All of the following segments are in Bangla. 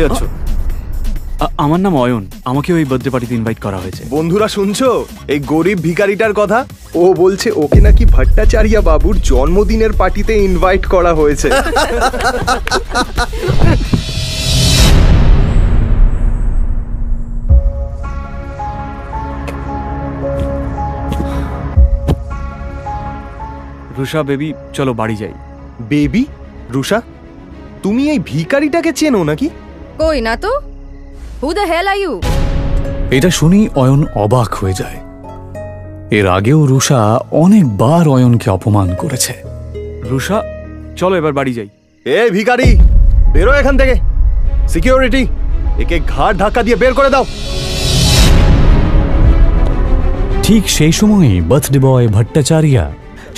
আচ্ছা, আমার নাম অয়ন। আমাকে ওই বার্থডে পার্টিতে ইনভাইট করা হয়েছে। বন্ধুরা শুনছো এই গরিব ভিখারিটার কথা? ও বলছে ওকে নাকি ভট্টাচার্য বাবুর জন্মদিনের পার্টিতে ইনভাইট করা হয়েছে। রুষা বেবি, চলো বাড়ি যাই। বেবি? রুষা, তুমি এই ভিখারিটাকে চেনো নাকি? কই না তো। Who the hell are you? এটা শুনি অয়ন অবাক হয়ে যায়। এর আগেও রুষা অনেকবার অয়নকে অপমান করেছে। রুষা, চলো এবার বাড়ি যাই। এ ভিখারি, বেরো এখান থেকে। সিকিউরিটি, একে ঘাড় ধাক্কা দিয়ে বের করে দাও। ঠিক সেই সময়ই বার্থডে বয় ভট্টাচার্য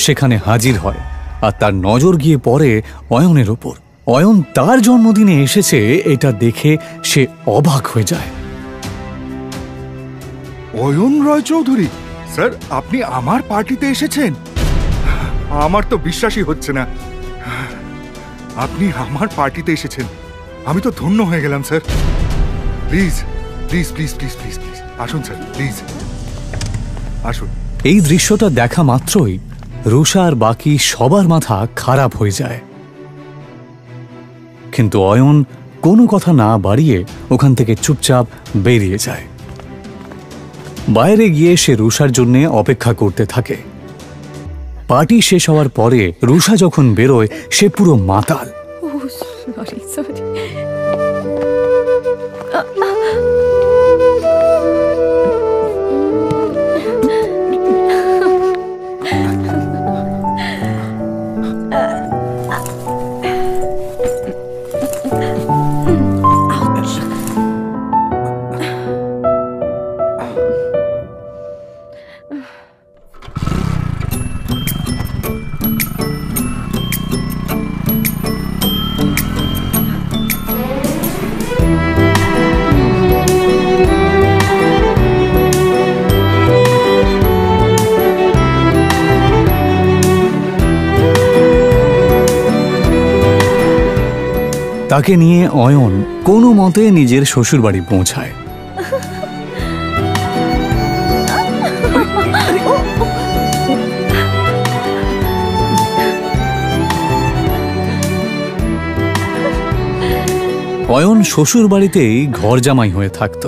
সেখানে হাজির হয়, আর তার নজর গিয়ে পড়ে অয়নের ওপর। অয়ন তার জন্মদিনে এসেছে এটা দেখে সে অবাক হয়ে যায়। অয়ন রয় চৌধুরী স্যার, আপনি আমার পার্টিতে এসেছেন? আমার তো বিশ্বাসই হচ্ছে না। আপনি আমার পার্টিতে এসেছেন, আমি তো ধন্য হয়ে গেলাম sir. Please please please please please please আসুন স্যার, প্লিজ আসুন। এই দৃশ্যটা দেখা মাত্রই রুষা আর বাকি সবার মাথা খারাপ হয়ে যায়, কিন্তু অয়ন কোনো কথা না বাড়িয়ে ওখান থেকে চুপচাপ বেরিয়ে যায়। বাইরে গিয়ে সে রুষার জন্য অপেক্ষা করতে থাকে। পার্টি শেষ হওয়ার পরে রুষা যখন বেরোয় সে পুরো মাতাল। তাকে নিয়ে অয়ন কোনো মতে নিজের শ্বশুরবাড়ি পৌঁছায়। অয়ন শ্বশুর বাড়িতেই ঘর জামাই হয়ে থাকত,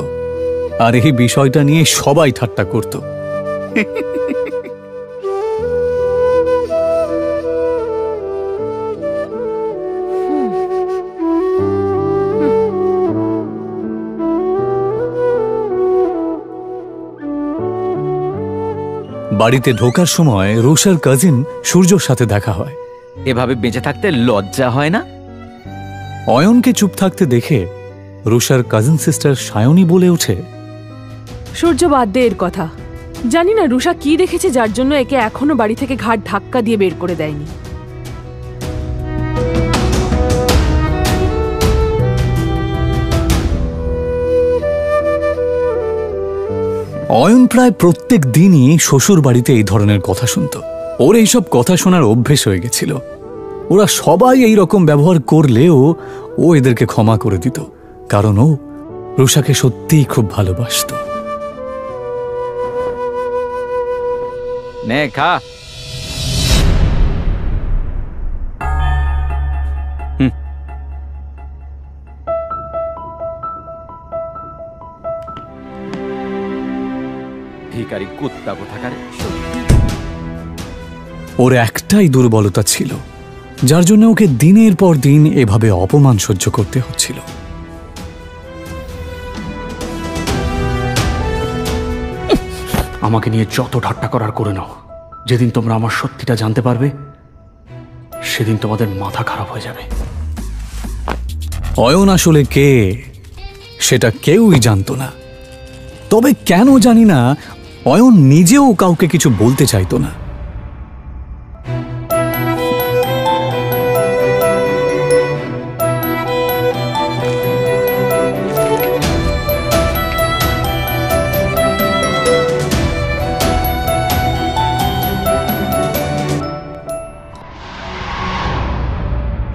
আর এই বিষয়টা নিয়ে সবাই ঠাট্টা করত। বাড়িতে ঢোকার সময় রুষার কাজিন সূর্যর সাথে দেখা হয়। এভাবে বেঁচে থাকতে লজ্জা হয় না? অয়নকে চুপ থাকতে দেখে রুষার কাজিন সিস্টার সায়নী বলে ওঠে, সূর্য বাদ দে এর কথা। জানি না রুষা কি দেখেছে যার জন্য একে এখনো বাড়ি থেকে ঘাট ধাক্কা দিয়ে বের করে দেয়নি। অয়ন প্রায় প্রত্যেক দিনই শ্বশুর বাড়িতে এই ধরনের কথা শুনত। ওর এইসব কথা শোনার অভ্যেস হয়ে গেছিল। ওরা সবাই এই রকম ব্যবহার করলেও ও এদেরকে ক্ষমা করে দিত, কারণ ও রুষাকে সত্যিই খুব ভালোবাসত। নে খা। ভিখারি কুত্তা কোথাকার। ওর একটাই দুর্বলতা ছিল, যার জন্য ওকে দিনের পর দিন এভাবে অপমান সহ্য করতে হচ্ছিল। আমাকে নিয়ে যত ঠাট্টা করার করে নাও, যেদিন তোমরা আমার সত্যিটা জানতে পারবে সেদিন তোমাদের মাথা খারাপ হয়ে যাবে। অয়ন আসলে কে সেটা কেউই জানত না। তবে কেন জানি না অয়ন নিজেও কাউকে কিছু বলতে চাইতো না।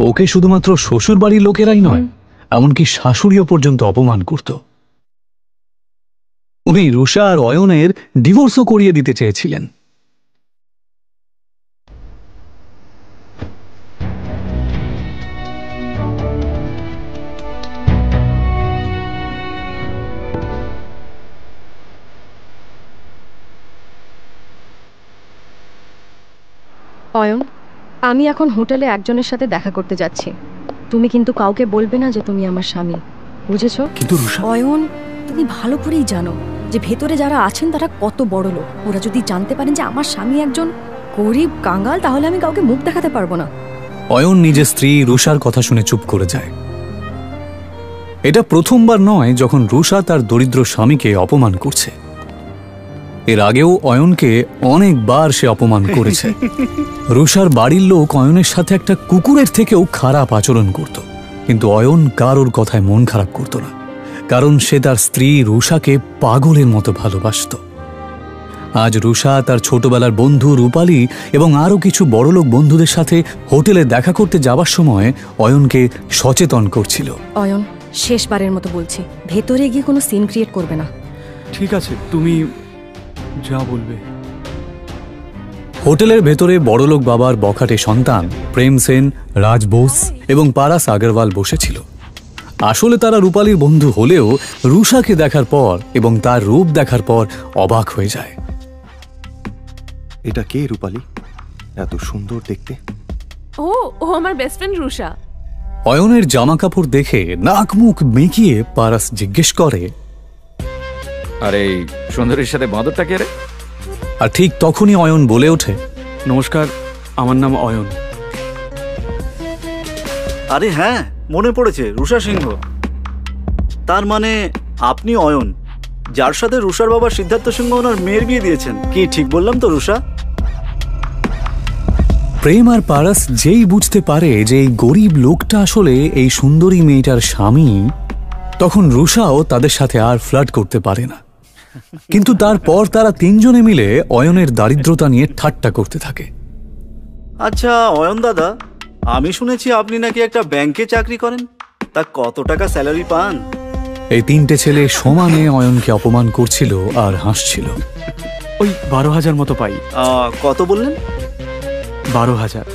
ওকে শুধুমাত্র শ্বশুর বাড়ির লোকেরাই নয়, এমনকি শাশুড়িও পর্যন্ত অপমান করত। উনি রুষা আর অয়নের ডিভোর্সও করিয়ে দিতে চেয়েছিলেন। অয়ন, আমি এখন হোটেলে একজনের সাথে দেখা করতে যাচ্ছি। তুমি কিন্তু কাউকে বলবে না যে তুমি আমার স্বামী, বুঝেছো? কিন্তু রুষা, অয়ন, তুমি ভালো করেই জানো যে ভেতরে যারা আছেন তারা কত বড় লোক। ওরা যদি জানতে পারেন যে আমার স্বামী একজন গরিব কাঙ্গাল, তাহলে আমি কাউকে মুখ দেখাতে পারবো না। অয়ন নিজের স্ত্রী রুষার কথা শুনে চুপ করে যায়। এটা প্রথমবার নয় যখন রুষা তার দরিদ্র স্বামীকে অপমান করছে। এর আগেও অয়নকে অনেকবার সে অপমান করেছে। রুষার বাড়ির লোক অয়নের সাথে একটা কুকুরের থেকেও খারাপ আচরণ করত, কিন্তু অয়ন কারোর কথায় মন খারাপ করত না, কারণ সে তার স্ত্রী রুষাকে পাগলের মতো ভালোবাসত। আজ রুষা তার ছোটবেলার বন্ধু রূপালী এবং আরও কিছু বড়লোক বন্ধুদের সাথে হোটেলে দেখা করতে যাবার সময় অয়নকে সচেতন করছিল। অয়ন, শেষবারের মতো বলছি, ভেতরে গিয়ে কোনো সিন ক্রিয়েট করবে না। ঠিক আছে, তুমি যা বলবে। হোটেলের ভেতরে বড়লোক বাবার বখাটে সন্তান প্রেম সেন, রাজ বোস এবং পারাস আগরওয়াল বসেছিল। আসলে তারা রূপালীর বন্ধু হলেও রুষাকে দেখার পর এবং তার রূপ দেখার পর অবাক হয়ে যায়। এটা কে রূপালী? এত সুন্দর দেখতে। ও ও আমার বেস্ট ফ্রেন্ড রুষা। অয়নের জামা কাপড় দেখে নাক মুখ মেকিয়ে পারাস জিজ্ঞেস করে, আরে সুন্দরীর সাথে বাঁদরটা কে রে? আর ঠিক তখনই অয়ন বলে ওঠে, নমস্কার, আমার নাম অয়ন। আরে হ্যাঁ, মনে পড়েছে, রুষা সিংহ। তার মানে আপনি অয়ন, যার সাথে রুষার বাবা সিদ্ধার্থ সিংহ ওনার মেয়ের বিয়ে দিয়েছেন। কি ঠিক বললাম তো রুষা? প্রেম আর পারাস যেই বুঝতে পারে যে এই গরিব লোকটা আসলে এই সুন্দরী মেয়েটার স্বামী, তখন রুষাও তাদের সাথে আর ফ্লার্ট করতে পারে না। কিন্তু তারপর তারা তিনজনে মিলে অয়নের দারিদ্রতা নিয়ে ঠাট্টা করতে থাকে। আচ্ছা অয়ন দাদা, আমি শুনেছি আপনি নাকি একটা ব্যাংকে চাকরি করেন, তা কত টাকা স্যালারি পান? এই তিনটে ছেলে সমানে অয়নকে অপমান করছিল আর হাসছিল। ওই 12,000 মতো পাই। কত বললেন? 12,000।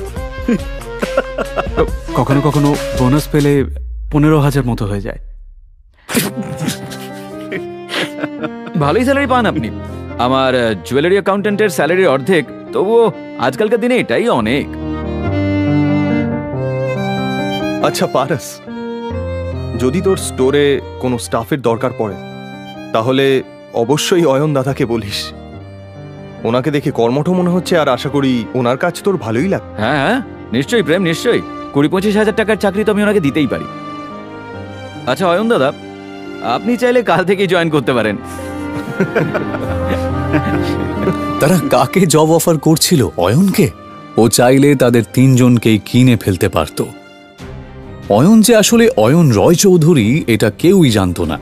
কখনো কখনো বোনাস পেলে 15,000 মতো হয়ে যায়। ভালোই স্যালারি পান আপনি। আমার জুয়েলারি অ্যাকাউন্টেন্টের স্যালারির অর্ধেক, তবুও আজকালকার দিনে এটাই অনেক। আচ্ছা পারাস, যদি তোর স্টোরে কোনো স্টাফের দরকার পড়ে তাহলে অবশ্যই অয়ন দাদাকে বলিস। ওনাকে দেখে কর্মঠ মনে হচ্ছে, আর আশা করি ওনার কাজ তোর ভালোই লাগবে। হ্যাঁ হ্যাঁ, নিশ্চয়ই প্রেম, নিশ্চয়ই। 20-25 হাজার টাকার চাকরি তো আমি ওনাকে দিতেই পারি। আচ্ছা অয়ন দাদা, আপনি চাইলে কাল থেকেই জয়েন করতে পারেন। তারা কাকে জব অফার করছিল? অয়নকে। ও চাইলে তাদের তিনজনকেই কিনে ফেলতে পারত। অয়ন যে আসলে অয়ন রয় চৌধুরী এটা কেউই জানত না,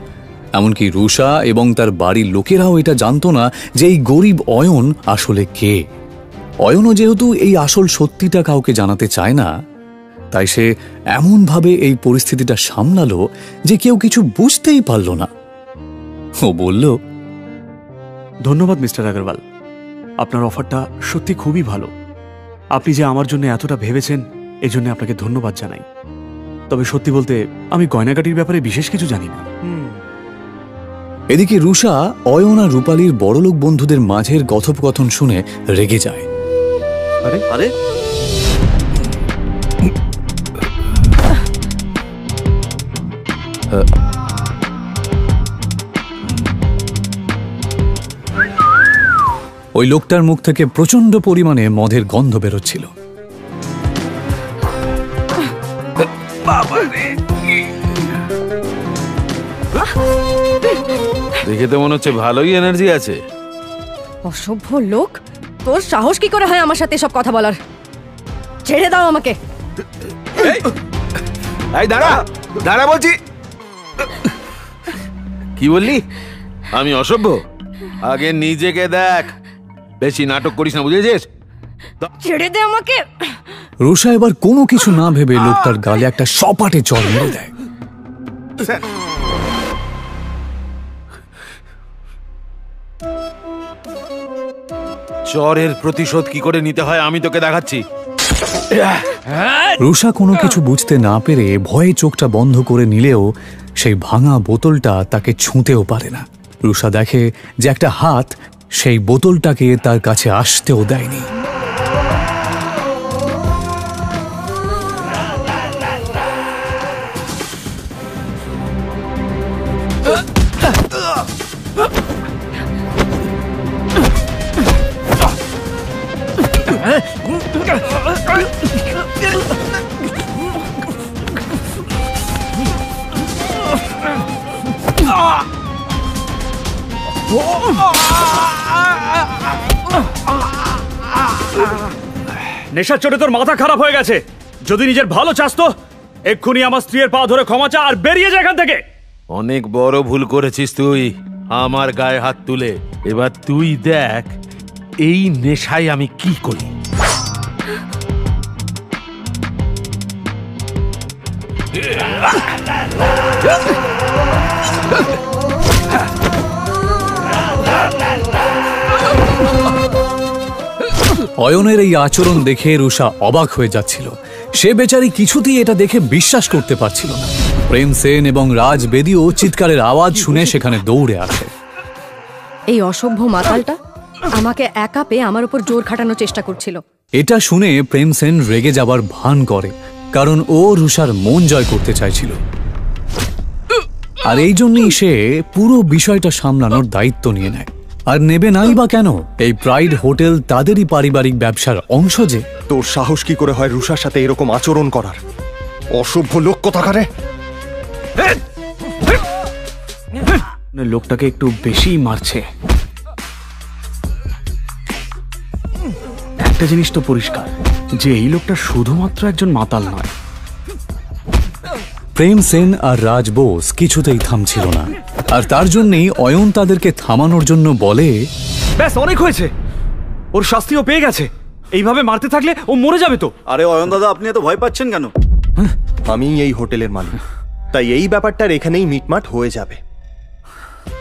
এমনকি রুষা এবং তার বাড়ির লোকেরাও এটা জানত না যে এই গরিব অয়ন আসলে কে। অয়নও যেহেতু এই আসল সত্যিটা কাউকে জানাতে চায় না, তাই সে এমনভাবে এই পরিস্থিতিটা সামলালো যে কেউ কিছু বুঝতেই পারল না। ও বলল, ধন্যবাদ মিস্টার আগরওয়াল, আপনার অফারটা সত্যি খুবই ভালো। আপনি যে আমার জন্য এতটা ভেবেছেন, এজন্য আপনাকে ধন্যবাদ জানাই। তবে সত্যি বলতে আমি গয়নাগাটির ব্যাপারে বিশেষ কিছু জানি না। এদিকে রুষা অয়ন আর রূপালীর বড়লোক বন্ধুদের মাঝের কথোপকথন শুনে রেগে যায়। আরে আরে ওই লোকটার মুখ থেকে প্রচন্ড পরিমাণে মদের গন্ধ বেরোচ্ছিল। দেখে তো মনে হচ্ছে ভালোই এনার্জি আছে। অসভ্য লোক, তোর সাহস কি করে হয় আমার সাথে সব কথা বলার? ছেড়ে দাও আমাকে। এই দাঁড়া দাঁড়া বলছি। কি বললি? আমি অসভ্য? আগে নিজেকে দেখ, বেশি নাটক করিস না, বুঝেছিস? ছেড়ে দে আমাকে। রুষা এবার কোনো কিছু না ভেবে লোকটার গালে একটা সপাটে চড় মেরে দেয়। স্যার, চরের প্রতিশোধ কি করে নিতে হয় আমি তোকে দেখাচ্ছি। রুষা কোনো কিছু বুঝতে না পেরে ভয়ে চোখটা বন্ধ করে নিলেও সেই ভাঙা বোতলটা তাকে ছুঁতেও পারে না। রুষা দেখে যে একটা হাত সেই বোতলটাকে তার কাছে আসতেও দেয়নি। নেশার চোটে তোর মাথা খারাপ হয়ে গেছে। যদি নিজের ভালো চাস তো এক্ষুনি আমার স্ত্রীর পা ধরে ক্ষমা চা আর বেরিয়ে যা এখান থেকে। অনেক বড় ভুল করেছিস তুই আমার গায়ে হাত তুলে। এবার তুই দেখ এই নেশায় আমি কি করি। অয়নের এই আচরণ দেখে রুষা অবাক হয়ে যাচ্ছিল। সে বেচারি কিছুতেই এটা দেখে বিশ্বাস করতে পারছিল না। প্রেম সেন এবং রাজ বেদিও চিৎকারের আওয়াজ শুনে সেখানে দৌড়ে আসে। এই অসভ্য মাতালটা আমাকে একা পেয়ে আমার উপর জোর খাটানোর চেষ্টা করছিল। এটা শুনে প্রেম সেন রেগে যাবার ভান করে, কারণ ও রুষার মন জয় করতে চাইছিল। আর এই জন্যই সে পুরো বিষয়টা সামলানোর দায়িত্ব নিয়ে নেয়। আর নেবে নাই বা কেন? এই প্রাইড হোটেল তাদেরই পারিবারিক ব্যবসার অংশ। যে তোর সাহস কি করে হয় রুষার সাথে এরকম আচরণ করার? অসভ্য লোক কোথাকারে। লোকটাকে একটু বেশি মারছে। একটা জিনিস তো পরিষ্কার যে এই লোকটা শুধুমাত্র একজন মাতাল নয়। প্রেম সেন আর রাজ বোস কিছুতেই থামছিল না, আর তার জন্যই অয়ন তাদেরকে থামানোর জন্য বলে, ব্যাস অনেক হয়েছে, ওর শাস্তিও পেয়ে গেছে। এইভাবে মারতে থাকলে ও মরে যাবে তো। আরে অয়ন দাদা, আপনি এত ভয় পাচ্ছেন কেন? আমি এই হোটেলের মালিক, তাই এই ব্যাপারটার এখানেই মিটমাট হয়ে যাবে।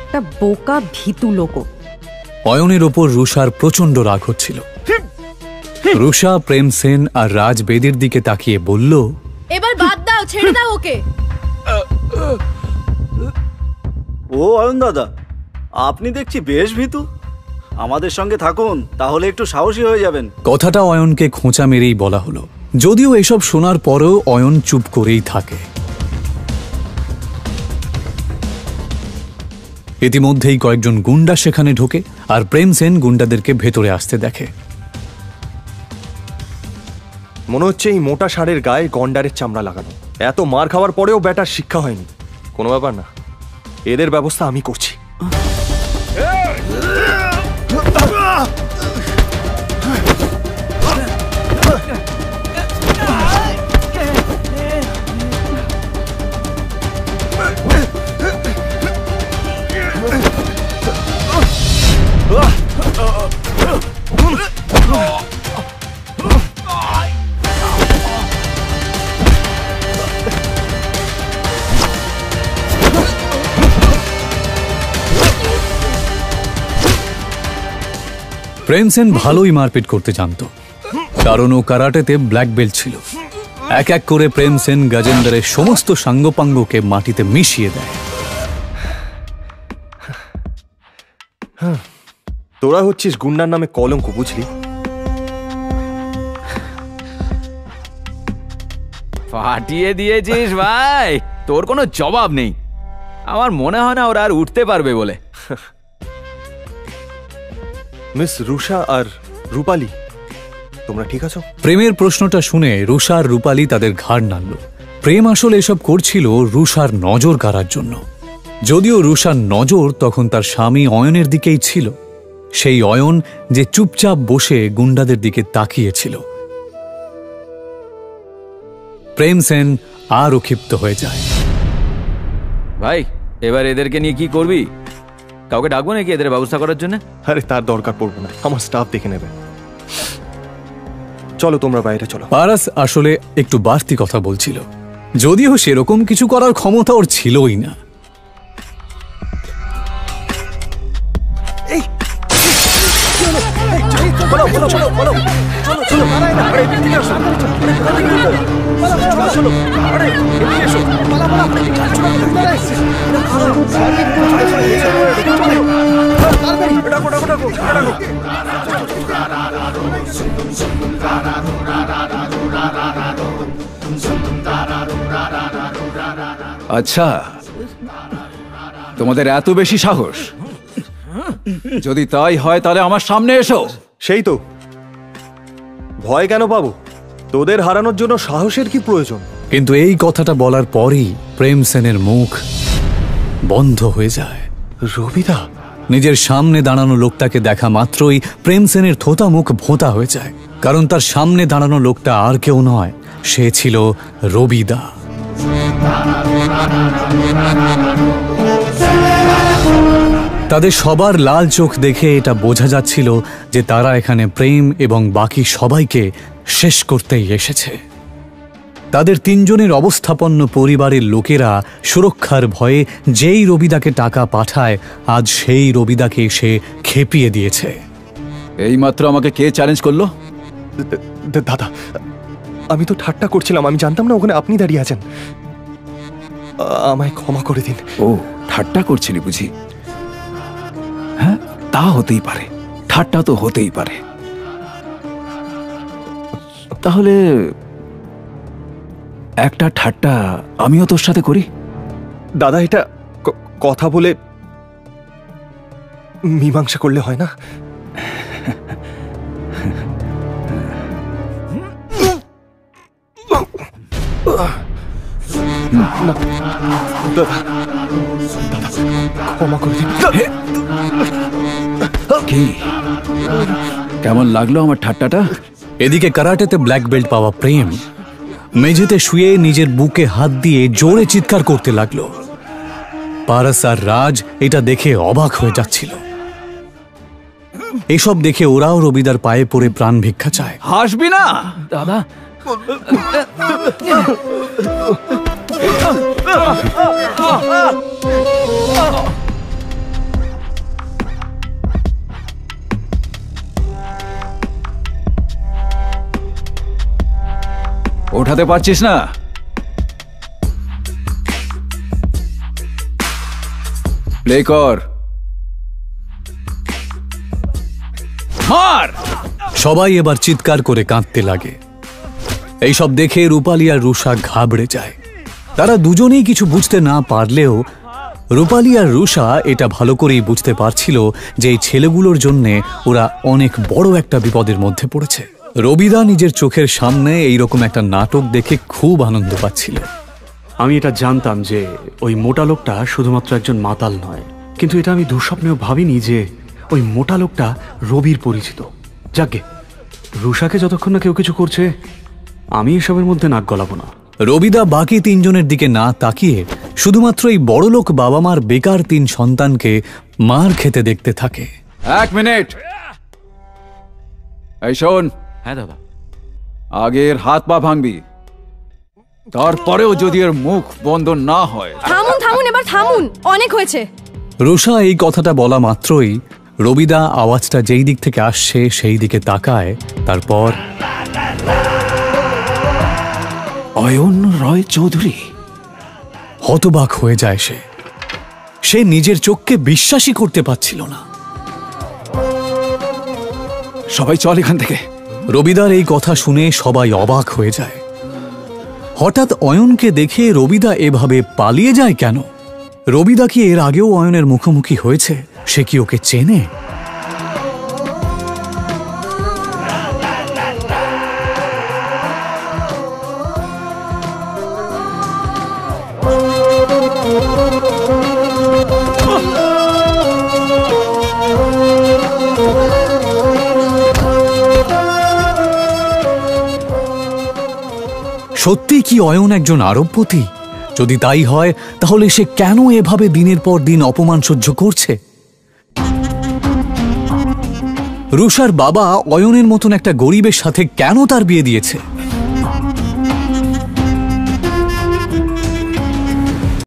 একটা বোকা ভীতু লোক। অয়নের ওপর রুষার প্রচন্ড রাগ হচ্ছিল। রুষা প্রেম সেন আর রাজ বেদির দিকে তাকিয়ে বলল, এবার বাদ দাও, ছেড়ে দাও ওকে। ও অয়ন দাদা, আপনি দেখছি বেশ ভীতু। আমাদের সঙ্গে থাকুন, তাহলে একটু সাহসী হয়ে যাবেন। কথাটা অয়নকে খোঁচা মেরেই বলা হলো, যদিও এসব শোনার পরেও অয়ন চুপ করেই থাকে। ইতিমধ্যেই কয়েকজন গুন্ডা সেখানে ঢোকে, আর প্রেম সেন গুন্ডাদেরকে ভেতরে আসতে দেখে। মনে হচ্ছে এই মোটা ষাঁড়ের গায়ে গন্ডারের চামড়া লাগানো। এত মার খাওয়ার পরেও ব্যাটার শিক্ষা হয়নি। কোনো ব্যাপার না, এদের ব্যবস্থা আমি করছি। প্রেম সেন ভালোই মারপিট করতে জানত, কারণ ও কারাটেতে ব্ল্যাক বেল্ট ছিল। এক এক করে প্রেম সেন গজেন্দ্রের সমস্ত সাঙ্গপাঙ্গকে মাটিতে মিশিয়ে দেয়। তোরা হচ্ছিস গুন্ডার নামে কলঙ্ক, বুঝলি? ফাটিয়ে দিয়েছিস ভাই, তোর কোনো জবাব নেই। আমার মনে হয় না ওরা আর উঠতে পারবে বলে। মিস রুষা আর রূপালী, তোমরা ঠিক আছো? প্রেমের প্রশ্নটা শুনে রুষা আর রূপালী তাদের ঘাড় নাড়ল। প্রেম আসলে এসব করছিল রুষার নজর কাড়ার জন্য। যদিও রুষার নজর তখন তার স্বামী অয়নের দিকেই ছিল, সেই অয়ন যে চুপচাপ বসে গুন্ডাদের দিকে তাকিয়েছিল। প্রেম সেন আরও ক্ষিপ্ত হয়ে যায়। ভাই, এবার এদেরকে নিয়ে কি করবি? কাউকে ডাকবো নাকি এদের ব্যবস্থা করার জন্য? আরে তার দরকার পড়বে না, আমার স্টাফ দেখে নেবে। চলো তোমরা বাইরে চলো। পারাস আসলে একটু বাড়তি কথা বলছিল, যদিও সেরকম কিছু করার ক্ষমতা ওর ছিলই না। আচ্ছা, তোমাদের এত বেশি সাহস? যদি তাই হয় তাহলে আমার সামনে এসো। সেই তো, ভয় কেন পাবো? তোদের হারানোর জন্য সাহসের কি প্রয়োজন? কিন্তু এই কথাটা বলার পরই প্রেম সেনের মুখ বন্ধ হয়ে যায়। রবিদা! নিজের সামনে দাঁড়ানো লোকটাকে দেখা মাত্রই প্রেম সেনের থোতা মুখ ভোঁতা হয়ে যায়, কারণ তার সামনে দাঁড়ানো লোকটা আর কেউ নয়, সে ছিল রবিদা। তাদের সবার লাল চোখ দেখে এটা বোঝা যাচ্ছিল যে তারা এখানে প্রেম এবং বাকি সবাইকে শেষ করতেই এসেছে। তাদের তিনজনের অবস্থাপন্ন পরিবারের লোকেরা সুরক্ষার ভয়ে যেই রবিদাকে টাকা পাঠায়, আজ সেই রবিদাকে সে খেপিয়ে দিয়েছে। এইমাত্র আমাকে কে চ্যালেঞ্জ করলো? দাদা, আমি তো ঠাট্টা করছিলাম, আমি জানতাম না ওখানে আপনি দাঁড়িয়ে আছেন। আমায় ক্ষমা করে দিন। ও, ঠাট্টা করছিলি বুঝি? হ্যাঁ, তা হতেই পারে, ঠাট্টা তো হতেই পারে। তাহলে একটা ঠাট্টা আমিও তোর সাথে করি। দাদা, এটা কথা বলে মীমাংসা করলে হয় না? ক্ষমা করে দিন। কি কেমন লাগলো আমার ঠাট্টাটা? এদিকে কারাটেতে ব্ল্যাক বেল্ট পাওয়া প্রেম মেঝেতে শুয়ে নিজের বুকে হাত দিয়ে জোরে চিৎকার করতে লাগলো। পারাস আর রাজ এটা দেখে অবাক হয়ে যাচ্ছিল। এসব দেখে ওরাও রবিদার পায়ে পড়ে প্রাণ ভিক্ষা চায়। হাসবি না দাদা। ওঠাতে পারছিস না? প্লে কর। সবাই এবার চিৎকার করে কাঁদতে লাগে। এইসব দেখে রূপালী আর রুষা ঘাবড়ে যায়। তারা দুজনেই কিছু বুঝতে না পারলেও রূপালী আর রুষা এটা ভালো করেই বুঝতে পারছিল যে এই ছেলেগুলোর জন্যে ওরা অনেক বড় একটা বিপদের মধ্যে পড়েছে। রবিদা নিজের চোখের সামনে এইরকম একটা নাটক দেখে খুব আনন্দ পাচ্ছিল। আমি এটা জানতাম যে ওই মোটা লোকটা শুধুমাত্র একজন মাতাল নয়, কিন্তু এটা আমি দুঃস্বপ্নেও ভাবিনি যে ওই মোটা লোকটা রবির পরিচিত। যাকে রুষাকে যতক্ষণ না কেউ কিছু করছে, আমি এসবের মধ্যে নাক গলাবো না। রবিদা বাকি তিনজনের দিকে না তাকিয়ে শুধুমাত্র এই বড়লোক বাবা মার বেকার তিন সন্তানকে মার খেতে দেখতে থাকে। এক মিনিট, এই শোন। হ্যাঁ দাদা। আগের হাত পা ভাঙবি, তারপরেও যদি এর মুখ বন্ধ না হয়। থামুন থামুন, এবার থামুন, অনেক হয়েছে। রুষা এই কথাটা বলা মাত্রই রবিদা আওয়াজটা যেই দিক থেকে আসছে সেই দিকে তাকায়। তারপর অয়ন রয় চৌধুরী। হতবাক হয়ে যায় সে নিজের চোখকে বিশ্বাসই করতে পারছিল না। সবাই চল এখান থেকে। রবিদার এই কথা শুনে সবাই অবাক হয়ে যায়। হঠাৎ অয়নকে দেখে রবিদা এভাবে পালিয়ে যায় কেন? রবিদা কি এর আগেও অয়নের মুখোমুখি হয়েছে? সে কি ওকে চেনে? সত্যি কি অয়ন একজন আরবপতি? যদি তাই হয় তাহলে সে কেন এভাবে দিনের পর দিন অপমান সহ্য করছে? রুষার বাবা অয়নের মতন একটা গরিবের সাথে কেন তার বিয়ে দিয়েছে